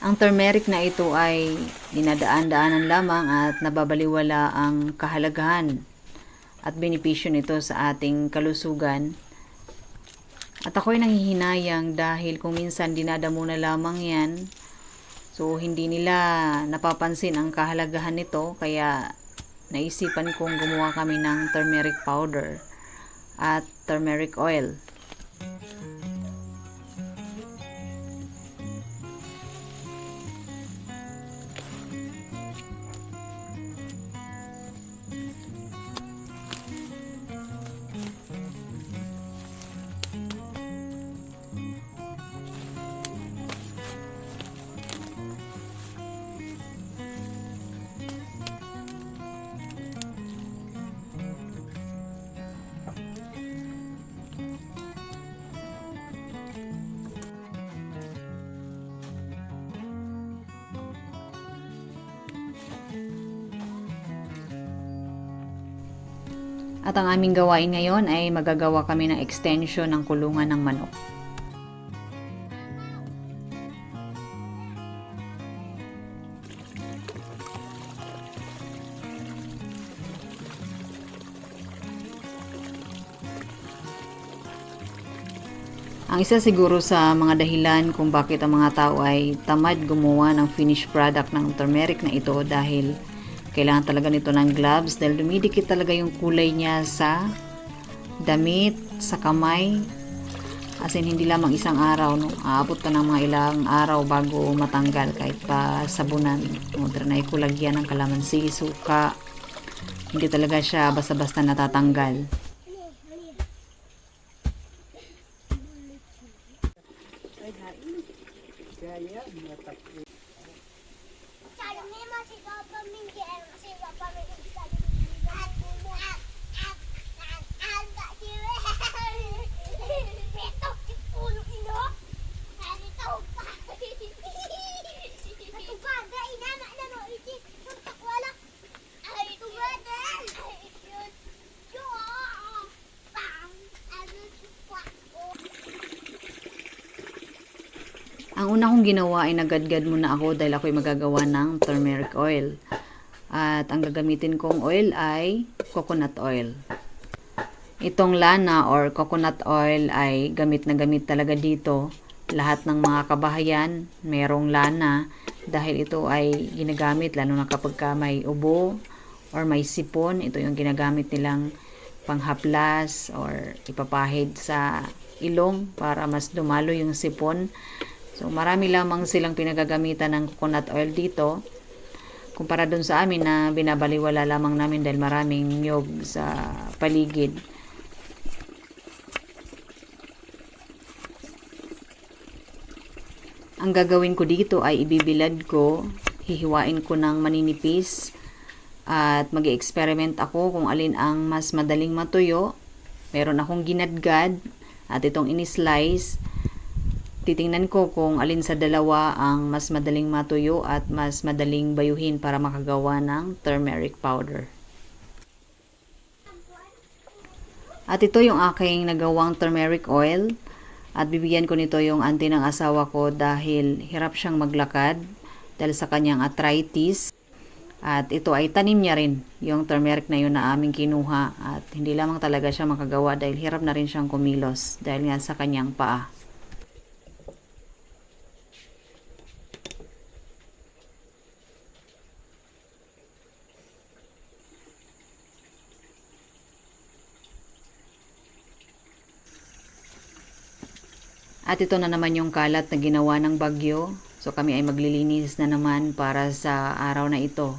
Ang turmeric na ito ay dinadaan-daanan lamang at nababaliwala ang kahalagahan at benepisyo nito sa ating kalusugan. At ako'y nanghihinayang dahil kung minsan dinadamo na lamang yan, so hindi nila napapansin ang kahalagahan nito, kaya naisipan kong gumawa kami ng turmeric powder at turmeric oil. At ang aming gawain ngayon ay magagawa kami ng extension ng kulungan ng manok. Ang isa siguro sa mga dahilan kung bakit ang mga tao ay tamad gumawa ng finished product ng turmeric na ito dahil kailangan talaga nito ng gloves dahil dumidikit talaga yung kulay niya sa damit, sa kamay. As in, hindi lamang isang araw, no? Aabot ka ng mga ilang araw bago matanggal kahit pa sabunan. Trinay ko lagyan ng kalamansi, suka. Hindi talaga siya basta-basta natatanggal. Ang una kong ginawa ay nagadgad muna ako dahil ako'y magagawa ng turmeric oil. At ang gagamitin kong oil ay coconut oil. Itong lana or coconut oil ay gamit na gamit talaga dito. Lahat ng mga kabahayan merong lana dahil ito ay ginagamit lalo na kapag may ubo or may sipon. Ito yung ginagamit nilang panghaplas or ipapahid sa ilong para mas dumalo yung sipon. So, marami lamang silang pinagagamitan ng coconut oil dito. Kumpara dun sa amin na binabaliwala lamang namin dahil maraming niyog sa paligid. Ang gagawin ko dito ay ibibilad ko, hihiwain ko ng maninipis, at mag-experiment ako kung alin ang mas madaling matuyo. Meron akong ginadgad at itong ini-slice. Titingnan ko kung alin sa dalawa ang mas madaling matuyo at mas madaling bayuhin para makagawa ng turmeric powder. At ito yung aking nagawang turmeric oil. At bibigyan ko nito yung auntie ng asawa ko dahil hirap siyang maglakad dahil sa kanyang arthritis. At ito ay tanim niya rin, yung turmeric na yun na aming kinuha. At hindi lamang talaga siya makagawa dahil hirap na rin siyang kumilos dahil nga sa kanyang paa. At ito na naman yung kalat na ginawa ng bagyo. So kami ay maglilinis na naman para sa araw na ito.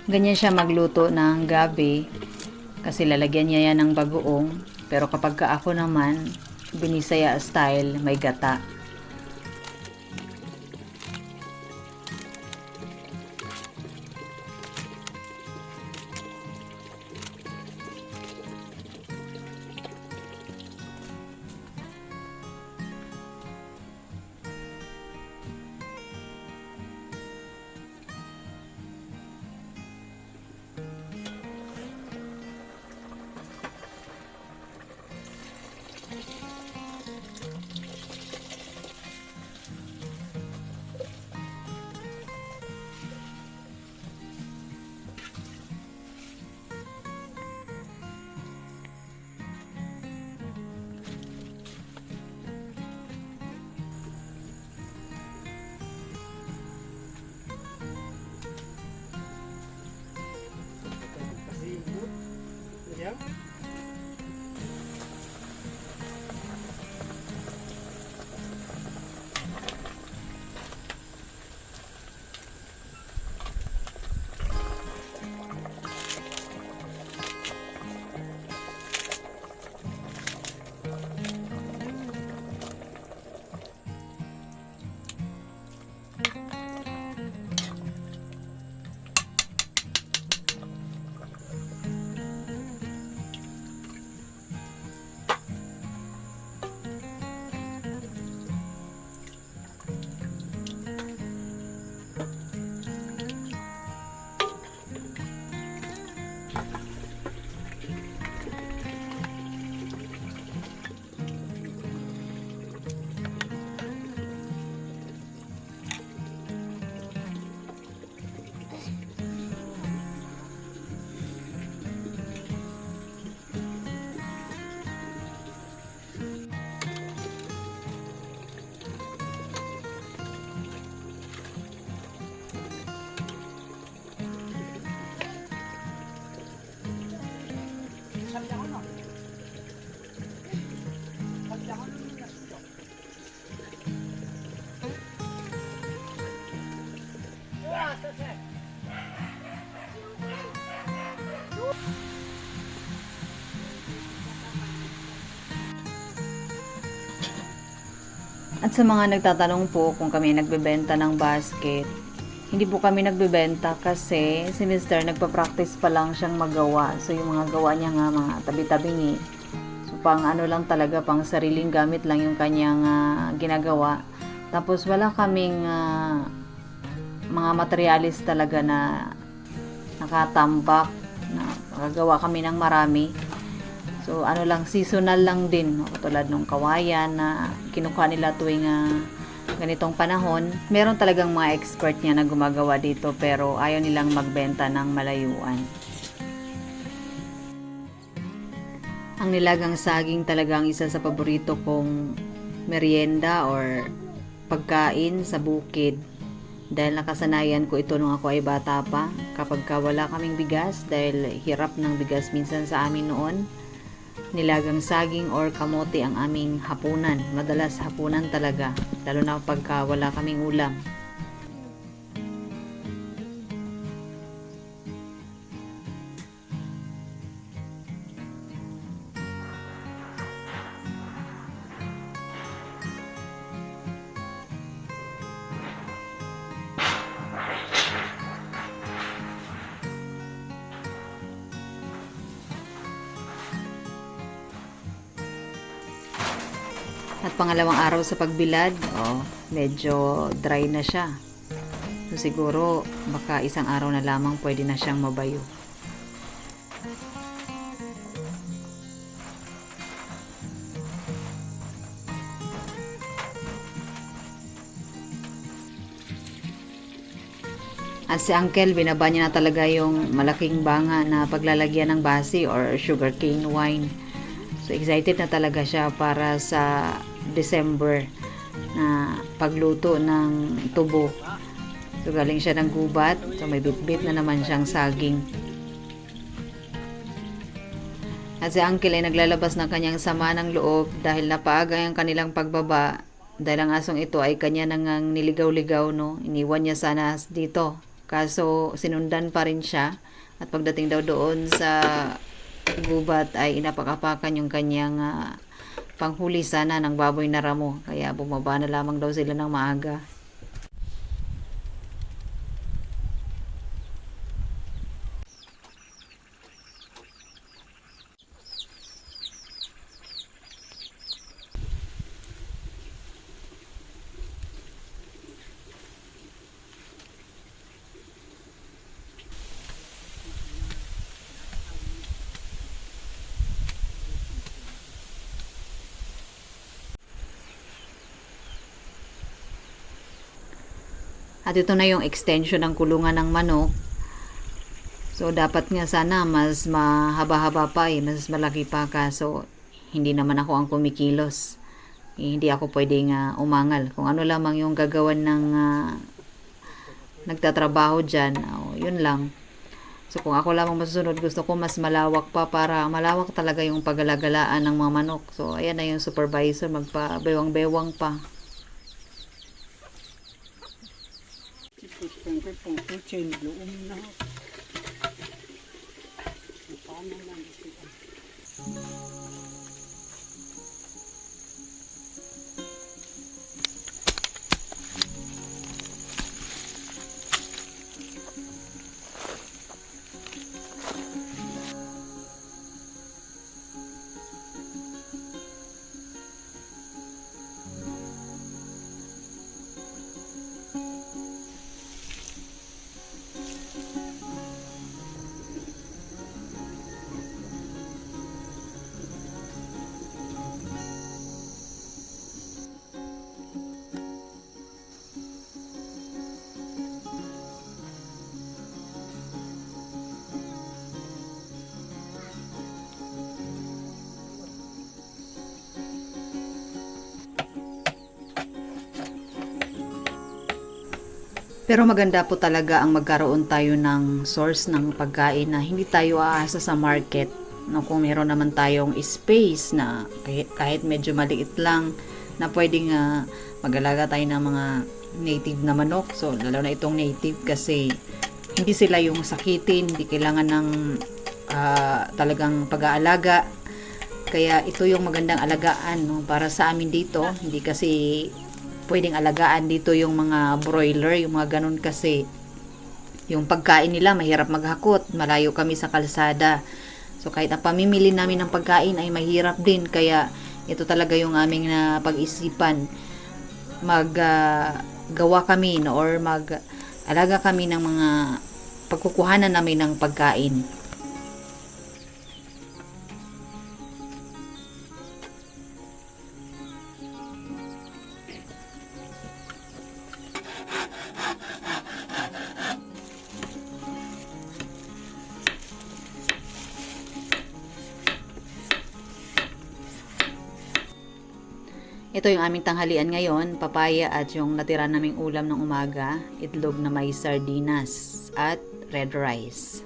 Ganyan siya magluto ng gabi kasi lalagyan niya yan ng bagoong. Pero kapag ka ako naman, Binisaya style, may gata. At sa mga nagtatanong po kung kami nagbebenta ng basket, hindi po kami nagbebenta kasi si Mr. nagpa-practice pa lang siyang magawa. So yung mga gawa niya nga mga tabi-tabingi. So pang ano lang talaga, pang sariling gamit lang yung kanyang ginagawa. Tapos wala kaming mga materialis talaga na nakatambak na makagawa kami ng marami. So, ano lang, seasonal lang din. No? Tulad nung kawayan na kinukuha nila tuwing ganitong panahon. Meron talagang mga expert niya na gumagawa dito pero ayaw nilang magbenta ng malayuan. Ang nilagang saging talaga ang isa sa paborito kong merienda or pagkain sa bukid. Dahil nakasanayan ko ito nung ako ay bata pa. Kapag wala kaming bigas, dahil hirap ng bigas minsan sa amin noon, nilagang saging or kamote ang aming hapunan. Madalas hapunan talaga, lalo na pagka wala kaming ulam. At pangalawang araw sa pagbilad, medyo dry na siya. So siguro baka isang araw na lamang pwede na siyang mabayo. At si Uncle, binaba niya na talaga yung malaking banga na paglalagyan ng basi or sugarcane wine. So excited na talaga siya para sa December na pagluto ng tubo. So galing siya ng gubat. So may bit-bit na naman siyang saging. At si Uncle ay naglalabas ng kanyang sama ng loob dahil napaaga ang kanilang pagbaba. Dahil ang asong ito ay kanya nang niligaw-ligaw, no? Iniwan niya sana dito Kaso sinundan pa rin siya at pagdating daw doon sa gubat ay inapak-apakan yung kanyang panghuli sana ng baboy na ramo. Kaya bumaba na lamang daw sila ng maaga. At ito na yung extension ng kulungan ng manok. So, dapat nga sana mas mahaba-haba pa mas malaki pa. Kaso, hindi naman ako ang kumikilos. Hindi ako pwedeng umangal. Kung ano lamang yung gagawan ng nagtatrabaho dyan, yun lang. So, kung ako lamang masusunod, gusto ko mas malawak pa para malawak talaga yung paggalagalaan ng mga manok. So, ayan na yung supervisor, magpa-bewang-bewang pa. Pero maganda po talaga ang magkaroon tayo ng source ng pagkain na hindi tayo aasa sa market. No, kung meron naman tayong space na kahit medyo maliit lang na pwedeng mag-alaga tayo ng mga native na manok. So, lalo na itong native kasi hindi sila yung sakitin, hindi kailangan ng talagang pag-aalaga. Kaya ito yung magandang alagaan para sa amin dito. Hindi kasi pwedeng alagaan dito yung mga broiler, yung mga ganun kasi yung pagkain nila mahirap maghakot, malayo kami sa kalsada. So kahit ang pamimili namin ng pagkain ay mahirap din, kaya ito talaga yung aming pag-isipan. Gawa kami or mag-alaga kami ng mga pagkukuhanan namin ng pagkain. Ito yung aming tanghalian ngayon, papaya at yung natira naming ulam ng umaga, itlog na may sardinas at red rice.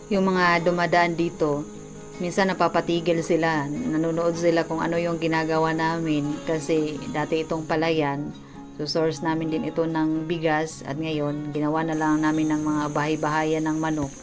Yung mga dumadaan dito, minsan napapatigil sila, nanonood sila kung ano yung ginagawa namin kasi dati itong palayan, so source namin din ito ng bigas at ngayon ginawa na lang namin ng mga bahay-bahayan ng manok.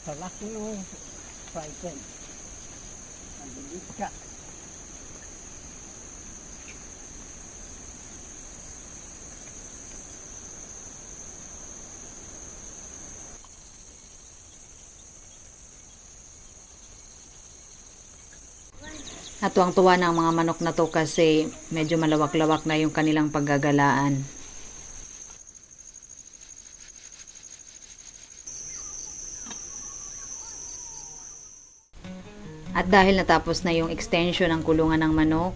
Sa laki ng frightened. Nabilis ka. Natuwang-tuwa na ang mga manok na to kasi medyo malawak-lawak na yung kanilang paggagalaan. At dahil natapos na yung extension ng kulungan ng manok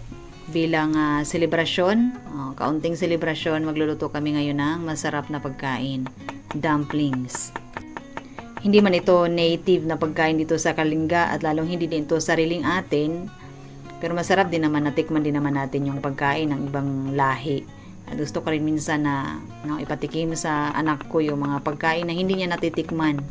bilang selebrasyon, kaunting selebrasyon, magluluto kami ngayon ng masarap na pagkain, dumplings. Hindi man ito native na pagkain dito sa Kalinga at lalong hindi din ito sariling atin, pero masarap din naman, natikman din naman natin yung pagkain ng ibang lahi. At gusto ko rin minsan na ipatikim sa anak ko yung mga pagkain na hindi niya natitikman.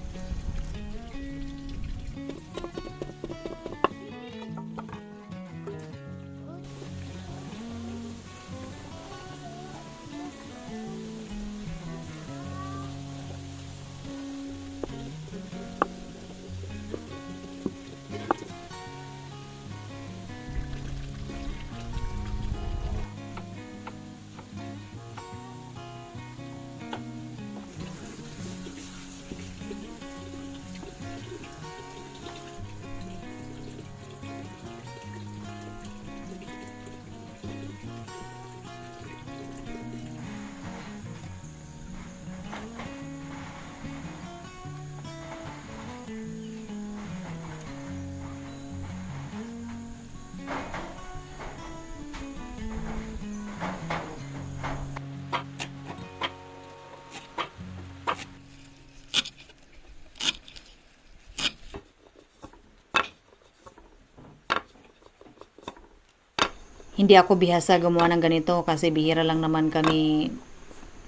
Hindi ako bihasa gumawa ng ganito kasi bihira lang naman kami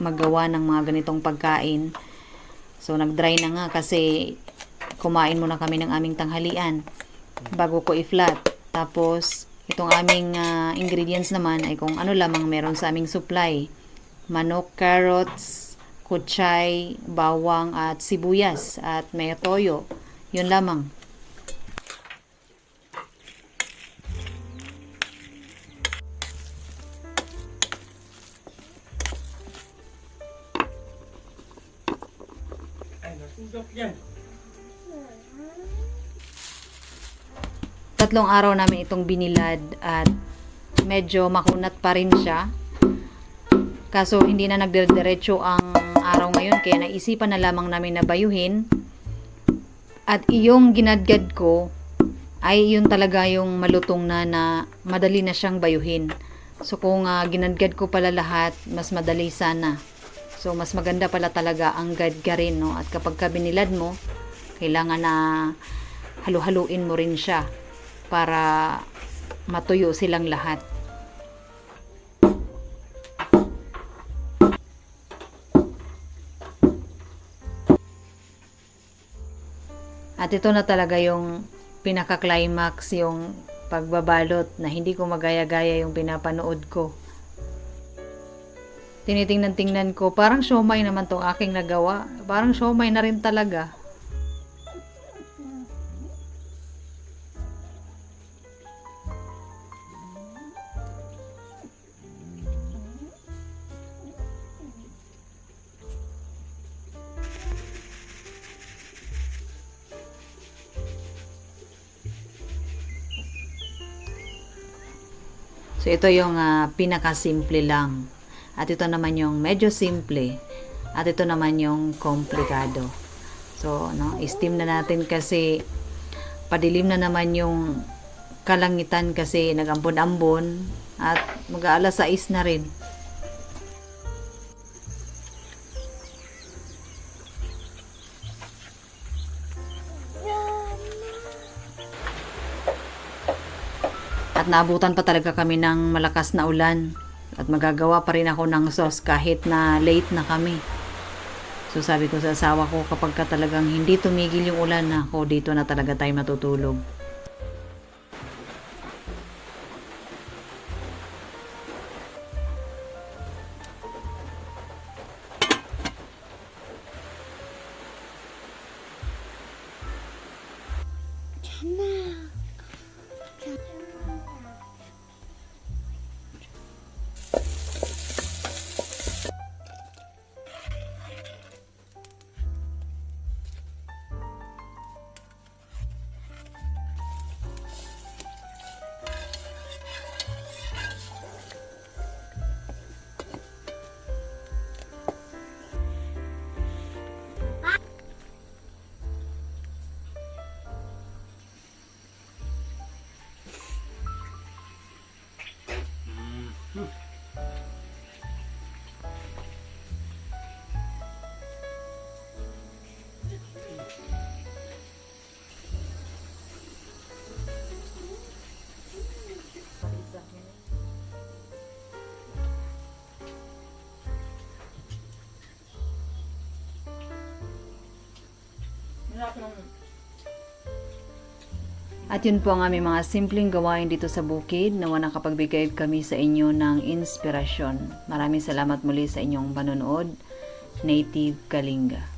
maggawa ng mga ganitong pagkain. So nag-dry na nga kasi kumain muna kami ng aming tanghalian bago ko i-flat. Tapos itong aming ingredients naman ay kung ano lamang meron sa aming supply. Manok, carrots, kutsay, bawang at sibuyas at may toyo. Yun lamang. Yan. 3 araw namin itong binilad at medyo makunat pa rin siya. Kaso hindi na nagdiretso ang araw ngayon kaya naisipan na lamang namin na bayuhin. At iyong ginadgad ko ay yun talaga yung malutong na madali na siyang bayuhin. So kung ginadgad ko pala lahat, mas madali sana. So, mas maganda pala talaga ang gadgarin, no? At kapag binilad mo, kailangan na halu-haluin mo rin siya para matuyo silang lahat. At ito na talaga yung pinaka-climax, yung pagbabalot na hindi ko magaya-gaya yung pinapanood ko. Tinitingnan-tingnan ko, parang siomai naman tong aking nagawa. Parang siomai na rin talaga. So, ito yung pinaka-simple lang. At ito naman yung medyo simple. At ito naman yung komplikado. So, steam na natin kasi padilim na naman yung kalangitan kasi nag-ambon-ambon at mag-aalas 6 na rin. At naabutan pa talaga kami ng malakas na ulan. At magagawa pa rin ako ng sauce kahit na late na kami. So sabi ko sa asawa ko, kapag ka talagang hindi tumigil yung ulan, ako dito na talaga tayo matutulog. At yun po ang aming mga simpleng gawain dito sa bukid na nakapagbigay kami sa inyo ng inspirasyon. Maraming salamat muli sa inyong panonood. Native Kalinga.